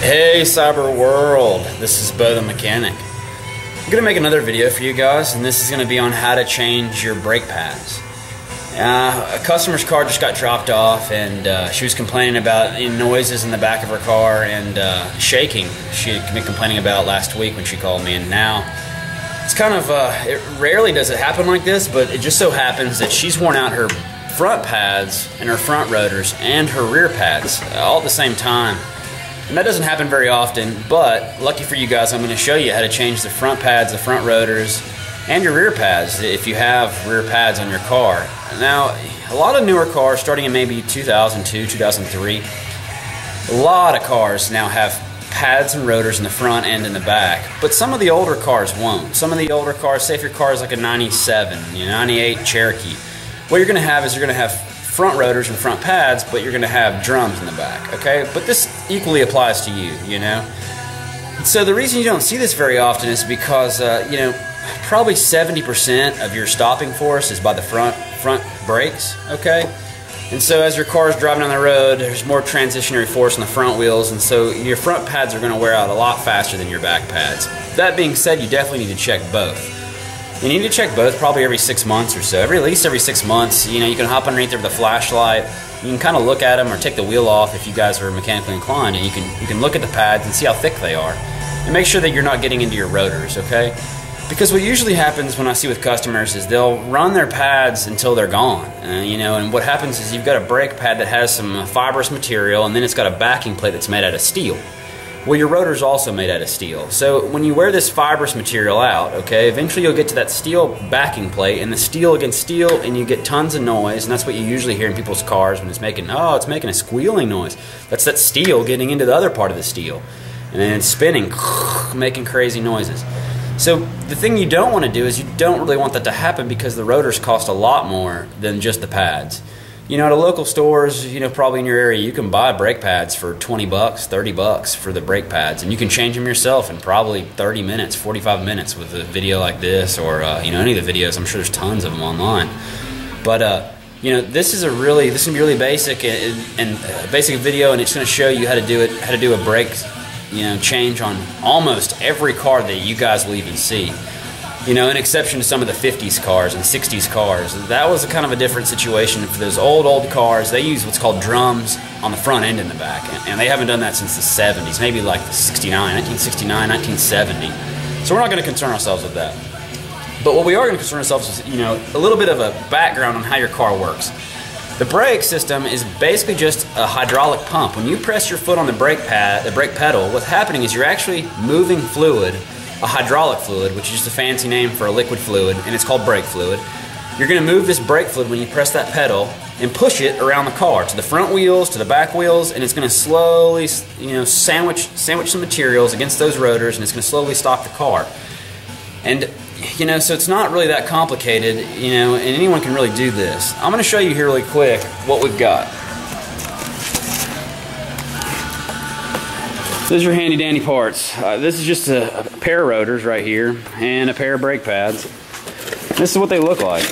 Hey Cyber World, this is Bo the Mechanic. I'm going to make another video for you guys, and this is going to be on how to change your brake pads. A customer's car just got dropped off, and she was complaining about noises in the back of her car and shaking. She had been complaining about last week when she called me, and now it's kind of, it rarely does it happen like this, but it just so happens that she's worn out her front pads and her front rotors and her rear pads all at the same time. And that doesn't happen very often, but lucky for you guys, I'm going to show you how to change the front pads, the front rotors, and your rear pads if you have rear pads on your car. Now, a lot of newer cars, starting in maybe 2002, 2003, a lot of cars now have pads and rotors in the front and in the back, but some of the older cars won't. Some of the older cars, say if your car is like a 97, 98 Cherokee, what you're going to have is you're going to have front rotors and front pads, but you're going to have drums in the back, okay? But this equally applies to you, So the reason you don't see this very often is because, probably 70% of your stopping force is by the front brakes, okay? And so as your car is driving on the road, there's more transitionary force on the front wheels, and so your front pads are going to wear out a lot faster than your back pads. That being said, you definitely need to check both. You need to check both probably every 6 months or so. At least every 6 months, you can hop underneath there with a flashlight. You can kind of look at them or take the wheel off if you guys are mechanically inclined, and you can look at the pads and see how thick they are. And make sure that you're not getting into your rotors, okay? Because what usually happens when I see with customers is they'll run their pads until they're gone. And what happens is you've got a brake pad that has some fibrous material, and then it's got a backing plate that's made out of steel. Well, your rotor's also made out of steel. So when you wear this fibrous material out, okay, eventually you'll get to that steel backing plate, and the steel against steel, and you get tons of noise, and that's what you usually hear in people's cars when it's making a squealing noise. That's that steel getting into the other part of the steel. And then it's spinning, making crazy noises. So the thing you don't want to do is you don't really want that to happen, because the rotors cost a lot more than just the pads. At a local stores, probably in your area, you can buy brake pads for 20 bucks, 30 bucks for the brake pads, and you can change them yourself in probably 30 minutes, 45 minutes with a video like this, or any of the videos. I'm sure there's tons of them online. But this is gonna be really basic and basic video, and it's gonna show you how to do a brake change on almost every car that you guys will even see. An exception to some of the 50s cars and 60s cars. That was a kind of a different situation. For those old cars, they use what's called drums on the front and in the back. And they haven't done that since the 70s, maybe like the 1969, 1970. So we're not going to concern ourselves with that. But what we are going to concern ourselves with is, a little bit of a background on how your car works. The brake system is basically just a hydraulic pump. When you press your foot on the brake pedal, what's happening is you're actually moving fluid, a hydraulic fluid, which is just a fancy name for a liquid fluid, and it's called brake fluid. You're going to move this brake fluid when you press that pedal and push it around the car, to the front wheels, to the back wheels, and it's going to slowly, sandwich some materials against those rotors, and it's going to slowly stop the car. And so it's not really that complicated, and anyone can really do this. I'm going to show you here really quick what we've got. These are handy dandy parts. This is just a pair of rotors right here and a pair of brake pads. This is what they look like.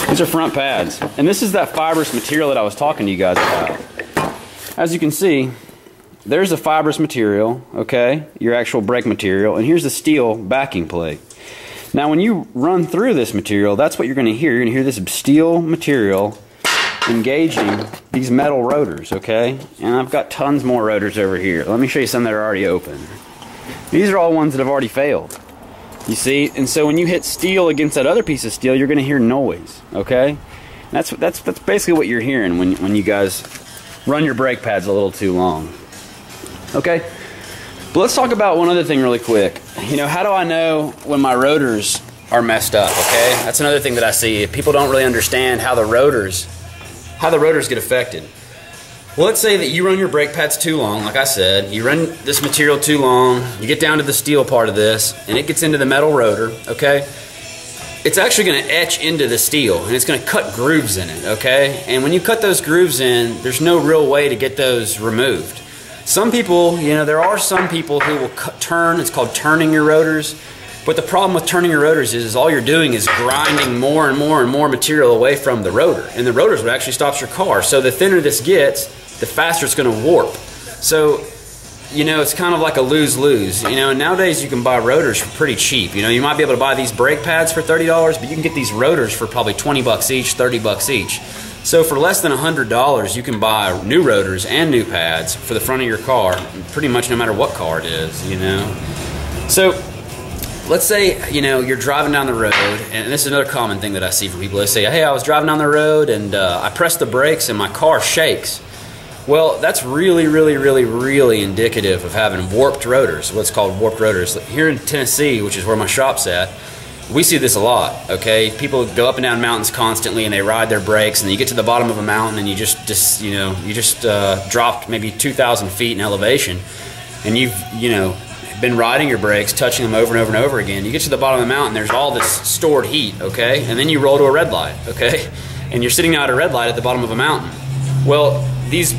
These are front pads. And this is that fibrous material that I was talking to you guys about. As you can see, there's the fibrous material, okay, your actual brake material, and here's the steel backing plate. Now when you run through this material, that's what you're going to hear. You're going to hear this steel material engaging these metal rotors, okay? And I've got tons more rotors over here. Let me show you some that are already open. These are all ones that have already failed. You see? And so when you hit steel against that other piece of steel, you're going to hear noise, okay? That's basically what you're hearing when you guys run your brake pads a little too long. Okay? But let's talk about one other thing really quick. How do I know when my rotors are messed up, okay? That's another thing that I see. People don't really understand how the rotors get affected. Well, let's say that you run your brake pads too long, like I said. You run this material too long, you get down to the steel part of this, and it gets into the metal rotor, okay? It's actually going to etch into the steel, and it's going to cut grooves in it, okay? And when you cut those grooves in, there's no real way to get those removed. Some people, there are some people who will turn, it's called turning your rotors. But the problem with turning your rotors is all you're doing is grinding more and more and more material away from the rotor. And the rotor is what actually stops your car. So the thinner this gets, the faster it's going to warp. So, you know, it's kind of like a lose-lose. You know, nowadays you can buy rotors for pretty cheap. You know, you might be able to buy these brake pads for $30, but you can get these rotors for probably 20 bucks each, 30 bucks each. So for less than $100, you can buy new rotors and new pads for the front of your car, pretty much no matter what car it is, you know. So let's say, you know, you're driving down the road, and this is another common thing that I see from people. They say, hey, I was driving down the road and I pressed the brakes and my car shakes. Well, that's really indicative of having warped rotors, what's called warped rotors. Here in Tennessee, which is where my shop's at, we see this a lot, okay? People go up and down mountains constantly and they ride their brakes, and then you get to the bottom of a mountain and you just dropped maybe 2,000 feet in elevation, and you've, you know, been riding your brakes, touching them over and over and over again. You get to the bottom of the mountain, there's all this stored heat, okay? And then you roll to a red light, okay? And you're sitting out at a red light at the bottom of a mountain. Well, these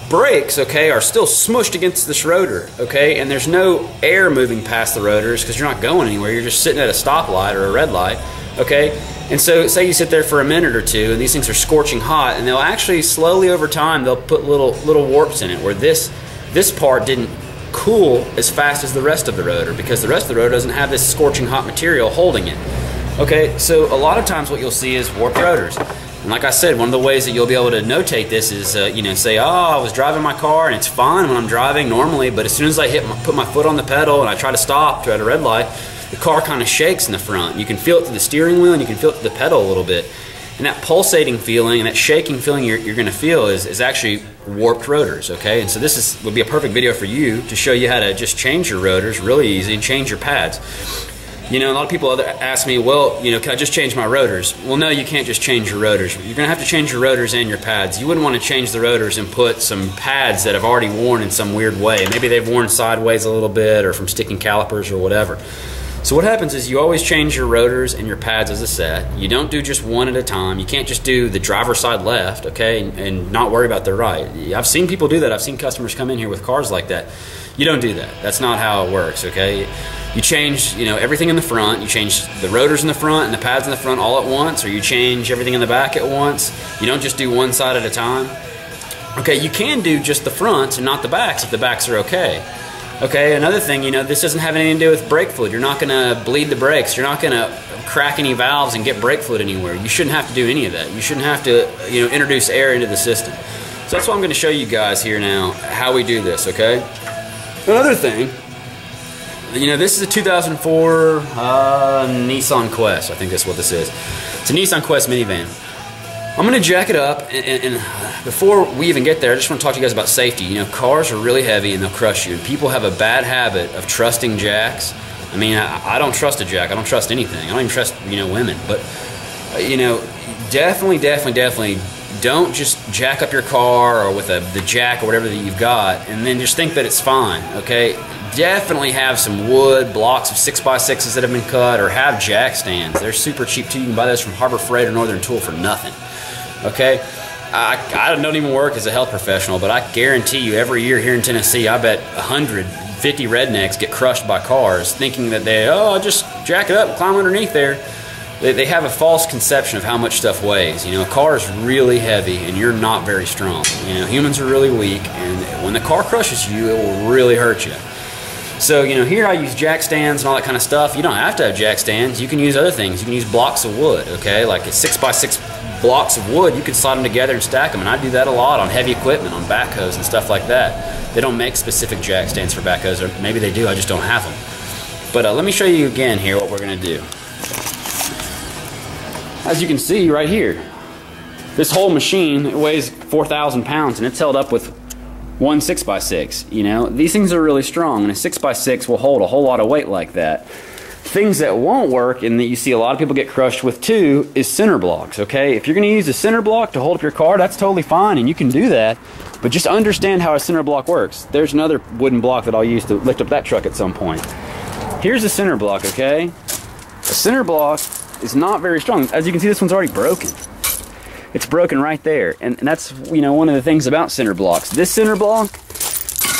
brakes, okay, are still smushed against this rotor, okay? And there's no air moving past the rotors because you're not going anywhere. You're just sitting at a stoplight or a red light, okay? And so say you sit there for a minute or two and these things are scorching hot, and they'll actually slowly over time, they'll put little warps in it where this part didn't cool as fast as the rest of the rotor because the rest of the rotor doesn't have this scorching hot material holding it. Okay, so a lot of times what you'll see is warped rotors. And like I said, one of the ways that you'll be able to notate this is, you know, say, oh, I was driving my car and it's fine when I'm driving normally, but as soon as I put my foot on the pedal and I try to stop at a red light, the car kind of shakes in the front. You can feel it through the steering wheel and you can feel it through the pedal a little bit. And that pulsating feeling and that shaking feeling you're going to feel is actually warped rotors, okay? And so this would be a perfect video for you to show you how to just change your rotors really easy and change your pads. You know, a lot of people ask me, well, you know, can I just change my rotors? Well, no, you can't just change your rotors. You're going to have to change your rotors and your pads. You wouldn't want to change the rotors and put some pads that have already worn in some weird way. Maybe they've worn sideways a little bit or from sticking calipers or whatever. So what happens is you always change your rotors and your pads as a set. You don't do just one at a time. You can't just do the driver's side left, okay, and not worry about the right. I've seen people do that. I've seen customers come in here with cars like that. You don't do that. That's not how it works, okay? You change, you know, everything in the front. You change the rotors in the front and the pads in the front all at once, or you change everything in the back at once. You don't just do one side at a time. Okay, you can do just the fronts and not the backs if the backs are okay. Okay, another thing, you know, this doesn't have anything to do with brake fluid. You're not going to bleed the brakes. You're not going to crack any valves and get brake fluid anywhere. You shouldn't have to do any of that. You shouldn't have to, you know, introduce air into the system. So that's what I'm going to show you guys here now, how we do this, okay? Another thing, you know, this is a 2004 Nissan Quest. I think that's what this is. It's a Nissan Quest minivan. I'm going to jack it up, and before we even get there, I just want to talk to you guys about safety. You know, cars are really heavy and they'll crush you, and people have a bad habit of trusting jacks. I mean, I don't trust a jack. I don't trust anything. I don't even trust, you know, women. But, you know, definitely don't just jack up your car or with the jack or whatever that you've got and then just think that it's fine, okay? Definitely have some wood, blocks of 6x6s that have been cut, or have jack stands. They're super cheap too. You can buy those from Harbor Freight or Northern Tool for nothing. Okay, I don't even work as a health professional, but I guarantee you every year here in Tennessee, I bet 150 rednecks get crushed by cars thinking that just jack it up and climb underneath there. They have a false conception of how much stuff weighs. You know, a car is really heavy and you're not very strong. You know, humans are really weak, and when the car crushes you, it will really hurt you. So, you know, here I use jack stands and all that kind of stuff. You don't have to have jack stands. You can use other things. You can use blocks of wood, okay? Like 6x6 blocks of wood, you can slide them together and stack them. And I do that a lot on heavy equipment, on backhoes and stuff like that. They don't make specific jack stands for backhoes, or maybe they do, I just don't have them. But let me show you again here what we're going to do. As you can see right here, this whole machine, it weighs 4,000 pounds, and it's held up with one 6x6. You know, these things are really strong, and a 6x6 will hold a whole lot of weight like that. Things that won't work, and that you see a lot of people get crushed with too, is center blocks, okay? If you're going to use a center block to hold up your car, that's totally fine, and you can do that, but just understand how a center block works. There's another wooden block that I'll use to lift up that truck at some point. Here's a center block, okay? A center block is not very strong. As you can see, this one's already broken. It's broken right there, and that's, you know, one of the things about center blocks. This center block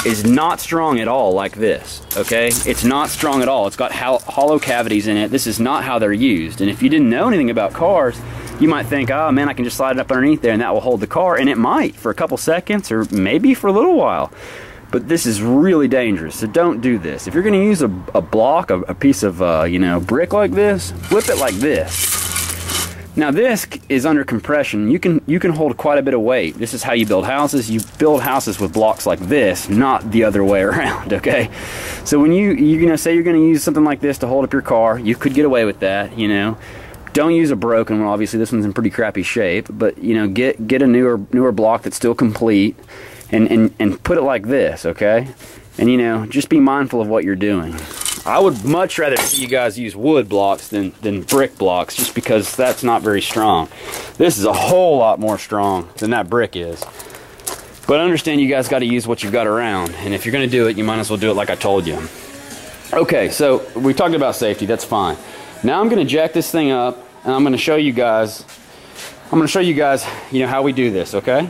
is not strong at all like this, okay? It's not strong at all. It's got hollow cavities in it. This is not how they're used, and if you didn't know anything about cars, you might think, oh man, I can just slide it up underneath there and that will hold the car, and it might for a couple seconds or maybe for a little while. But this is really dangerous, so don't do this. If you're going to use a block, a piece of you know, brick like this, flip it like this. Now this is under compression. You can hold quite a bit of weight. This is how you build houses. You build houses with blocks like this, not the other way around, okay? So when you're gonna say you're gonna use something like this to hold up your car, you could get away with that, you know. Don't use a broken one. Obviously this one's in pretty crappy shape, but you know, get a newer block that's still complete and put it like this, okay? And you know, just be mindful of what you're doing. I would much rather see you guys use wood blocks than brick blocks, just because that's not very strong. This is a whole lot more strong than that brick is. But understand you guys got to use what you've got around, and if you're going to do it, you might as well do it like I told you. Okay, so we talked about safety, that's fine. Now I'm going to jack this thing up, and I'm going to show you guys, you know, how we do this, okay?